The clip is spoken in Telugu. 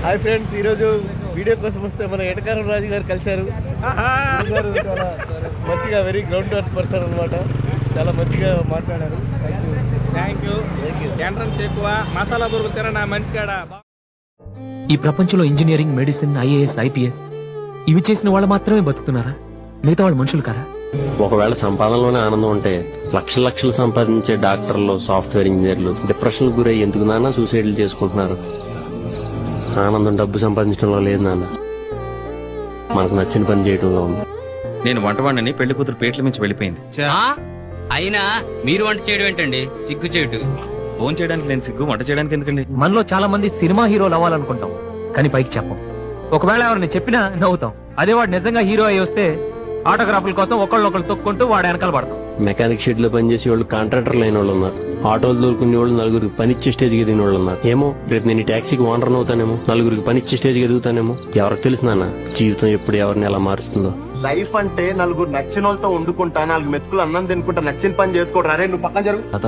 హాయ్ ఫ్రెండ్స్, ఈరోజు వీడియో కోసం వస్తే మన ఎటకారం రాజు గారు కలిశారు. గారు చాలా మంచిగా వెరీ గ్రౌండ్ వర్క్ పర్సన్ అనమాట. చాలా మంచిగా మాట్లాడారు. Thank you. ఎంట్రన్స్ ఎక్కువ మసాలా బురుగు తిన మనిషి కాడ. ఈ ప్రపంచంలో ఇంజనీరింగ్, మెడిసిన్, ఐఏఎస్, ఐపీఎస్ ఇవి చేసిన వాళ్ళు మాత్రమే బతుకుతున్నారా? మిగతా వాళ్ళు మనుషులు కారా? ఒకవేళ సంపాదనలోనే ఆనందం ఉంటే లక్షల లక్షలు సంపాదించే డాక్టర్లు, సాఫ్ట్వేర్ ఇంజనీర్లు డిప్రెషన్ గురై ఎందుకు నాన్న సూసైడ్లు చేసుకుంటున్నారు? ఆనందం డబ్బు సంపాదించడంలో లేదు నాన్న, మనకు నచ్చిన పని చేయడంలో ఉంది. నేను వంటవాడిని, పెళ్లి కూతురు పేట్ల మించి వెళ్ళిపోయింది. అయినా మీరు వంట చేయడం ఏంటండి? సిగ్గు చేయడు. ఫోన్ చేయడానికి నేను సిగ్గు, వంట చేయడానికి ఎందుకండి? మనలో చాలా మంది సినిమా హీరోలు అవ్వాలనుకుంటాం, కానీ పైకి చెప్పం. ఒకవేళ ఎవరిని చెప్పినా నవ్వుతాం. అదే వాడు నిజంగా హీరో అయ్యి వస్తే ఆటోగ్రాఫ్ల కోసం ఒకళ్ళొకళ్ళు తొక్కుంటూ వాడు వెనకాల పడతాం. మెకానిక్ షెడ్ లో పనిచేసే వాళ్ళు, కాంట్రాక్టర్లు అయిన వాళ్ళు ఉన్నారు. ఆటోలు దొరుకునే వాళ్ళు, నలుగురికి పనిచ్చే స్టేజ్కి ఎదిగిన వాళ్ళు ఉన్నారు. ఏమో రేపు నేను ఈ టాక్సీకి ఓనర్ అవుతానేమో, నలుగురికి పనిచ్చే స్టేజ్కి ఎదుగుతానేమో. ఎవరికి తెలుసు నాన్న జీవితం ఎప్పుడు ఎవరిని ఎలా మారుస్తుందో. లైఫ్ అంటే నలుగురు నచ్చిన వాళ్ళతో వండుకుంటా, 4 మెతుకులు అన్నం తినుకుంటా, నచ్చిన పని చేసుకోవడం. అరే నువ్వు పక్కన జరుగు. తాత